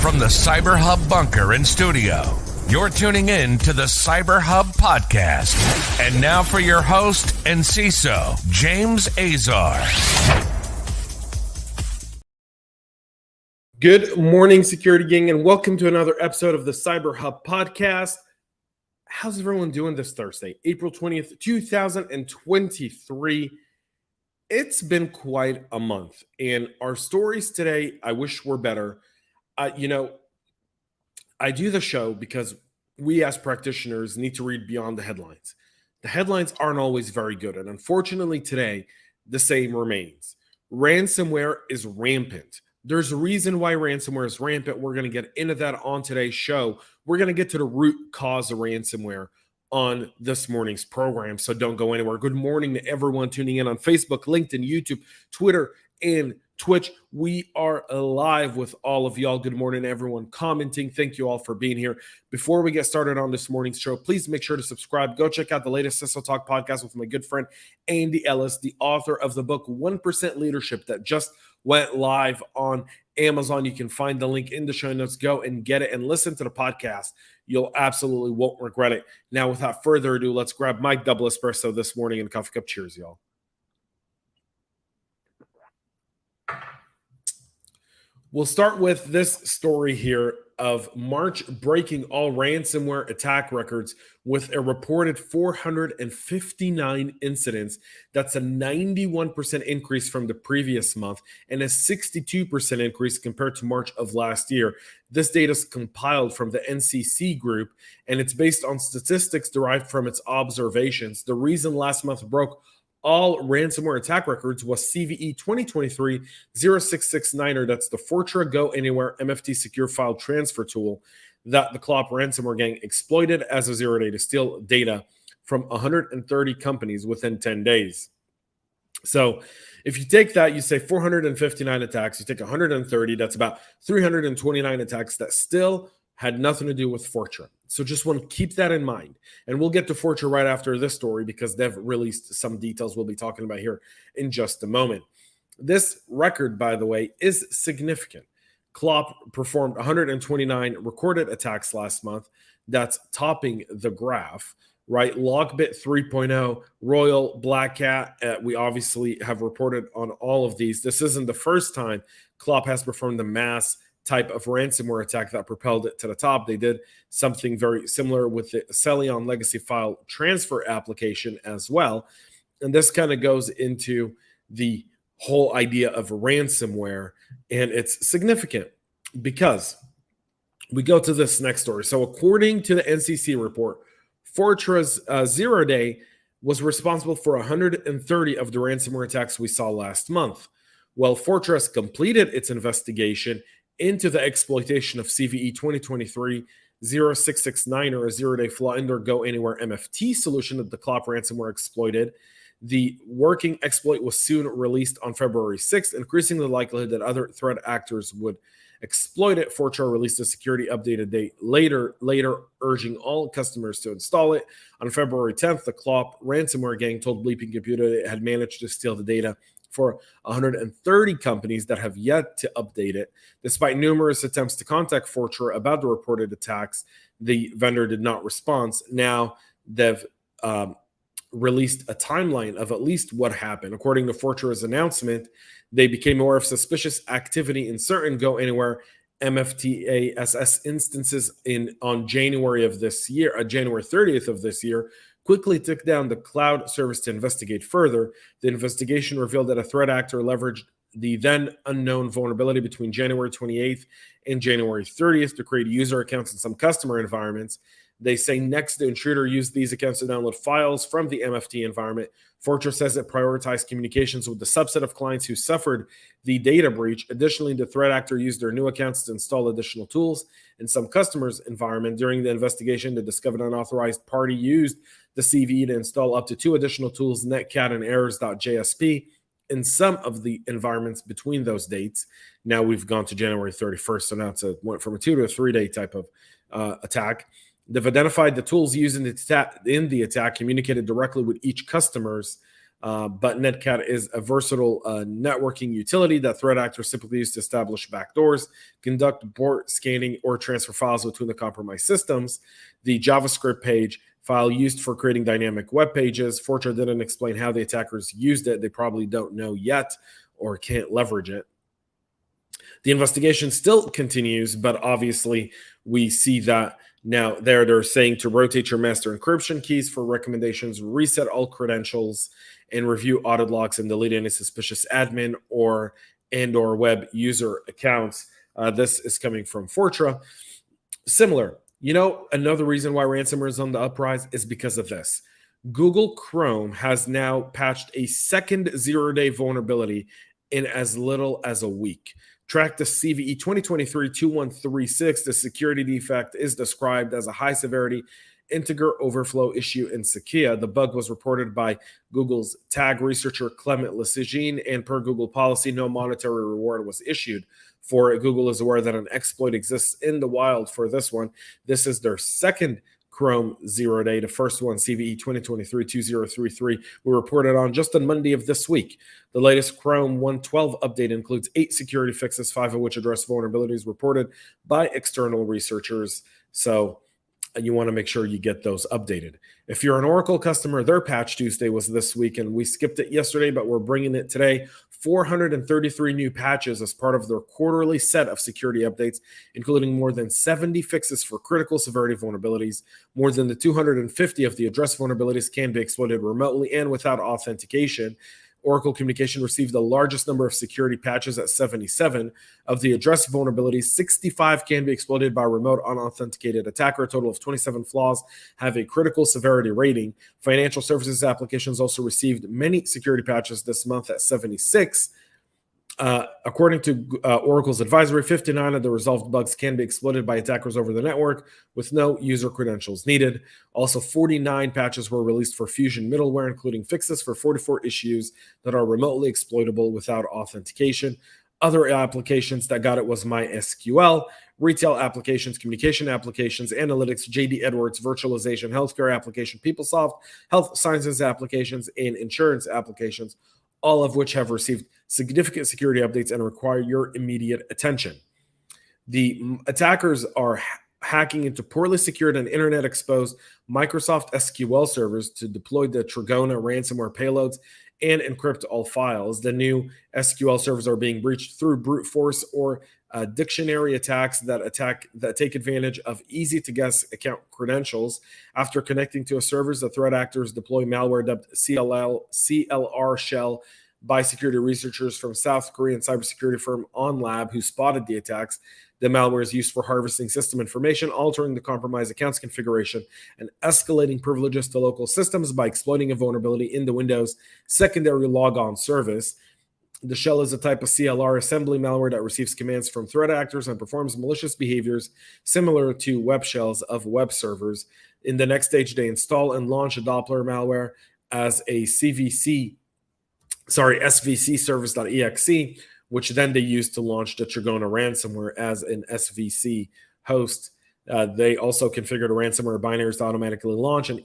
From the CyberHub bunker and studio, you're tuning in to the CyberHub Podcast. And now for your host and CISO, James Azar. Good morning, security gang, and welcome to another episode of the CyberHub Podcast. How's everyone doing this Thursday, April 20th, 2023? It's been quite a month, and our stories today, I wish were better. I do the show because we as practitioners need to read beyond the headlines. The headlines aren't always very good, and unfortunately today, the same remains. Ransomware is rampant. There's a reason why ransomware is rampant. We're going to get into that on today's show. We're going to get to the root cause of ransomware on this morning's program, so don't go anywhere. Good morning to everyone tuning in on Facebook, LinkedIn, YouTube, Twitter, and Twitch. We are live with all of y'all. Good morning, everyone commenting. Thank you all for being here. Before we get started on this morning's show, please make sure to subscribe. Go check out the latest CISO Talk podcast with my good friend, Andy Ellis, the author of the book, 1% Leadership, that just went live on Amazon. You can find the link in the show notes. Go and get it and listen to the podcast. You'll absolutely won't regret it. Now, without further ado, let's grab my double espresso this morning and a coffee cup. Cheers, y'all. We'll start with this story here of March breaking all ransomware attack records with a reported 459 incidents. That's a 91% increase from the previous month and a 62% increase compared to March of last year. This data is compiled from the NCC group, and it's based on statistics derived from its observations. The reason last month broke all ransomware attack records was CVE 2023-0669, that's the Fortra GoAnywhere MFT secure file transfer tool that the Clop ransomware gang exploited as a Zeroday to steal data from 130 companies within 10 days. So if you take that, you say 459 attacks, you take 130, that's about 329 attacks that still had nothing to do with Fortra. So just want to keep that in mind. And we'll get to Fortra right after this story because they've released some details we'll be talking about here in just a moment. This record, by the way, is significant. Clop performed 129 recorded attacks last month. That's topping the graph, right? Logbit 3.0, Royal, Black Cat. We obviously have reported on all of these. This isn't the first time Clop has performed the mass type of ransomware attack that propelled it to the top. They did something very similar with the Celion legacy file transfer application as well. And this kind of goes into the whole idea of ransomware, and it's significant because we go to this next story. So according to the NCC report, Fortra's Zeroday was responsible for 130 of the ransomware attacks we saw last month. Well, Fortra has completed its investigation into the exploitation of CVE 2023-0669, or a zero-day flaw in their GoAnywhere MFT solution that the Clop ransomware exploited. The working exploit was soon released on February 6th, increasing the likelihood that other threat actors would exploit it. Fortra released a security update a day later, urging all customers to install it. On February 10th, the Clop ransomware gang told Bleeping Computer it had managed to steal the data for 130 companies that have yet to update it. Despite numerous attempts to contact Fortra about the reported attacks, the vendor did not respond. Now they've released a timeline of at least what happened. According to Fortra's announcement, they became aware of suspicious activity in certain GoAnywhere MFT ASS instances on January of this year, January 30th of this year, quickly took down the cloud service to investigate further. The investigation revealed that a threat actor leveraged the then unknown vulnerability between January 28th and January 30th to create user accounts in some customer environments. They say next, the intruder used these accounts to download files from the MFT environment. Fortra says it prioritized communications with the subset of clients who suffered the data breach. Additionally, the threat actor used their new accounts to install additional tools in some customers' environment. During the investigation, the discovered unauthorized party used the CVE to install up to 2 additional tools, Netcat and errors.jsp, in some of the environments between those dates. Now we've gone to January 31st, so now went from a 2 to a 3 day type of attack. They've identified the tools used in the attack, communicated directly with each customer's But Netcat is a versatile networking utility that threat actors typically use to establish backdoors, conduct port scanning, or transfer files between the compromised systems. The JavaScript page file used for creating dynamic web pages. Fortra didn't explain how the attackers used it. They probably don't know yet or can't leverage it. The investigation still continues, but obviously we see that now they're saying to rotate your master encryption keys for recommendations, reset all credentials, and review audit logs and delete any suspicious admin or web user accounts. This is coming from Fortra. Similar, another reason why ransomware is on the uprise is because of this. Google Chrome has now patched a second zero-day vulnerability in as little as a week. Track the CVE 2023-2136. The security defect is described as a high-severity integer overflow issue in Sakia. The bug was reported by Google's tag researcher Clement Lesegine, and per Google policy, no monetary reward was issued for it. Google is aware that an exploit exists in the wild for this one. This is their second Chrome zero day. The first one, CVE 2023-2033, we reported on just on Monday of this week. The latest Chrome 1.12 update includes 8 security fixes, 5 of which address vulnerabilities reported by external researchers. So you want to make sure you get those updated. If you're an Oracle customer, their Patch Tuesday was this week, and we skipped it yesterday, but we're bringing it today. 433 new patches as part of their quarterly set of security updates, including more than 70 fixes for critical severity vulnerabilities. More than the 250 of the address vulnerabilities can be exploited remotely and without authentication. Oracle Communication received the largest number of security patches at 77. Of the address vulnerabilities, 65 can be exploited by remote unauthenticated attacker. A total of 27 flaws have a critical severity rating. Financial services applications also received many security patches this month at 76. According to Oracle's advisory, 59 of the resolved bugs can be exploited by attackers over the network with no user credentials needed. Also, 49 patches were released for Fusion middleware, including fixes for 44 issues that are remotely exploitable without authentication. Other applications that got it was MySQL, retail applications, communication applications, analytics, JD Edwards, virtualization, healthcare application, PeopleSoft, health sciences applications, and insurance applications, all of which have received significant security updates and require your immediate attention. The attackers are hacking into poorly secured and internet-exposed Microsoft SQL servers to deploy the Trigona ransomware payloads and encrypt all files. The new SQL servers are being breached through brute force or dictionary attacks that take advantage of easy-to-guess account credentials. After connecting to a servers, the threat actors deploy malware dubbed CLR shell by security researchers from South Korean cybersecurity firm OnLab, who spotted the attacks. The malware is used for harvesting system information, altering the compromised account's configuration, and escalating privileges to local systems by exploiting a vulnerability in the Windows secondary logon service. The shell is a type of CLR assembly malware that receives commands from threat actors and performs malicious behaviors similar to web shells of web servers. In the next stage, they install and launch a Doppler malware as a svc service.exe, which then they use to launch the Trigona ransomware as an SVC host. They also configured a ransomware binaries to automatically launch on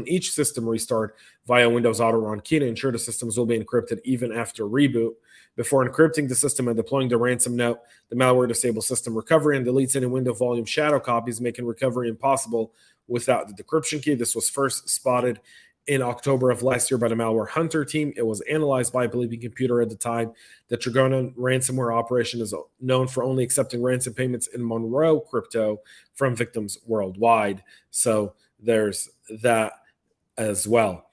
each system restart via Windows Auto Run key to ensure the systems will be encrypted even after reboot. Before encrypting the system and deploying the ransom note, the malware disables system recovery and deletes any window volume shadow copies, making recovery impossible without the decryption key. This was first spotted in October of last year by the Malware Hunter team. It was analyzed by Believing Computer at the time. The Trigona ransomware operation is known for only accepting ransom payments in Monroe crypto from victims worldwide. So there's that as well.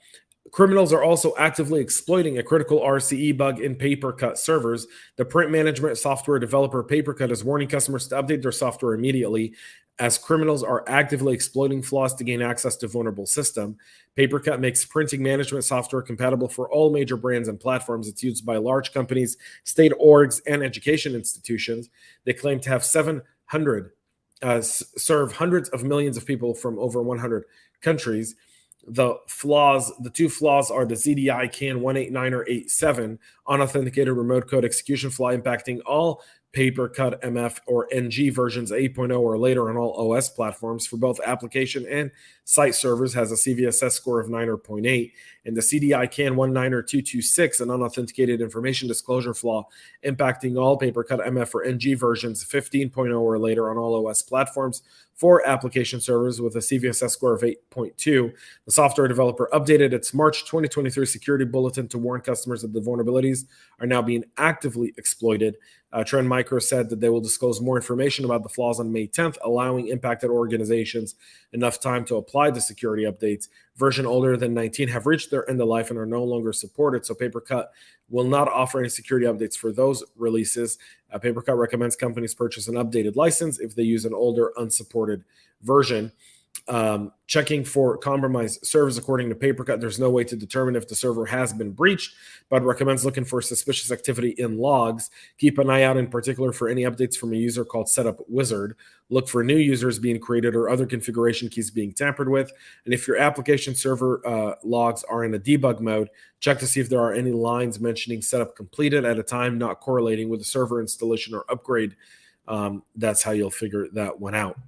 Criminals are also actively exploiting a critical RCE bug in PaperCut servers. The print management software developer PaperCut is warning customers to update their software immediately, as criminals are actively exploiting flaws to gain access to vulnerable system. PaperCut makes printing management software compatible for all major brands and platforms. It's used by large companies, state orgs, and education institutions. They claim to have serve hundreds of millions of people from over 100 countries. The two flaws are the ZDI CAN 189 or 87 unauthenticated remote code execution flaw impacting all PaperCut MF or NG versions 8.0 or later on all OS platforms for both application and site servers has a CVSS score of 9 or 0.8, and the CDI CAN 19226, an unauthenticated information disclosure flaw impacting all PaperCut MF or NG versions 15.0 or later on all OS platforms for application servers with a CVSS score of 8.2. The software developer updated its March 2023 security bulletin to warn customers that the vulnerabilities are now being actively exploited. Trend Micro said that they will disclose more information about the flaws on May 10th, allowing impacted organizations enough time to apply the security updates. Version older than 19 have reached their end of life and are no longer supported, so PaperCut will not offer any security updates for those releases. PaperCut recommends companies purchase an updated license if they use an older, unsupported version. Checking for compromised servers. According to PaperCut, there's no way to determine if the server has been breached, but recommends looking for suspicious activity in logs. Keep an eye out in particular for any updates from a user called Setup Wizard. Look for new users being created or other configuration keys being tampered with. And if your application server logs are in a debug mode, check to see if there are any lines mentioning setup completed at a time not correlating with the server installation or upgrade. That's how you'll figure that one out.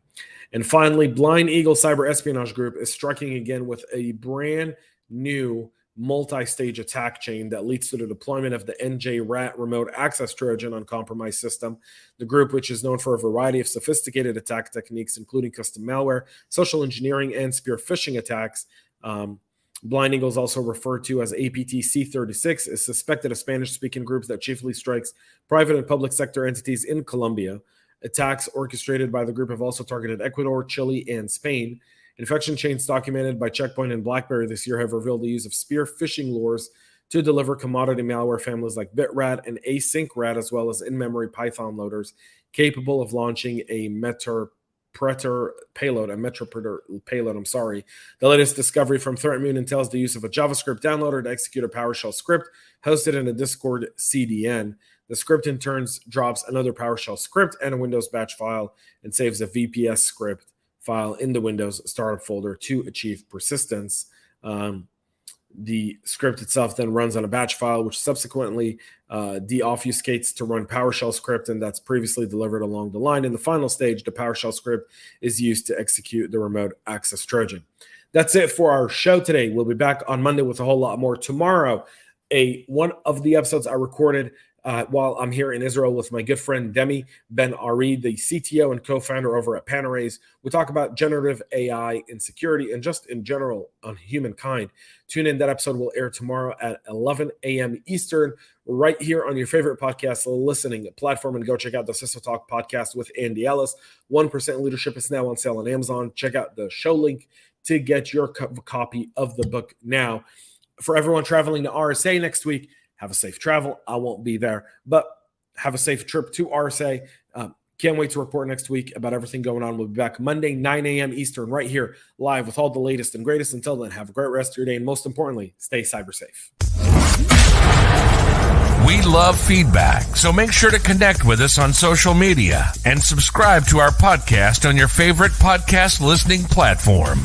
And finally, Blind Eagle Cyber Espionage Group is striking again with a brand new multi-stage attack chain that leads to the deployment of the NJ-RAT remote access Trojan on compromised system. The group, which is known for a variety of sophisticated attack techniques, including custom malware, social engineering, and spear phishing attacks. Blind Eagle is also referred to as APT-C36, is suspected of Spanish-speaking groups that chiefly strikes private and public sector entities in Colombia. Attacks orchestrated by the group have also targeted Ecuador, Chile, and Spain. Infection chains documented by Checkpoint and BlackBerry this year have revealed the use of spear phishing lures to deliver commodity malware families like BitRat and AsyncRat, as well as in-memory Python loaders capable of launching a Meterpreter payload. The latest discovery from ThreatMune entails the use of a JavaScript downloader to execute a PowerShell script hosted in a Discord CDN. The script in turn drops another PowerShell script and a Windows batch file and saves a VPS script file in the Windows startup folder to achieve persistence. The script itself then runs on a batch file, which subsequently deobfuscates to run PowerShell script, and that's previously delivered along the line. In the final stage, the PowerShell script is used to execute the remote access Trojan. That's it for our show today. We'll be back on Monday with a whole lot more. Tomorrow, one of the episodes I recorded while I'm here in Israel with my good friend Demi Ben-Ari, the CTO and co-founder over at Panorays. We talk about generative AI in security and just in general on humankind. Tune in. That episode will air tomorrow at 11 a.m. Eastern, right here on your favorite podcast listening platform. And go check out the CISO Talk podcast with Andy Ellis. 1% Leadership is now on sale on Amazon. Check out the show link to get your copy of the book now. For everyone traveling to RSA next week, have a safe travel. I won't be there, but have a safe trip to RSA. Can't wait to report next week about everything going on. We'll be back Monday, 9 a.m. Eastern, right here, live with all the latest and greatest. Until then, have a great rest of your day, and most importantly, stay cyber safe. We love feedback, so make sure to connect with us on social media and subscribe to our podcast on your favorite podcast listening platform.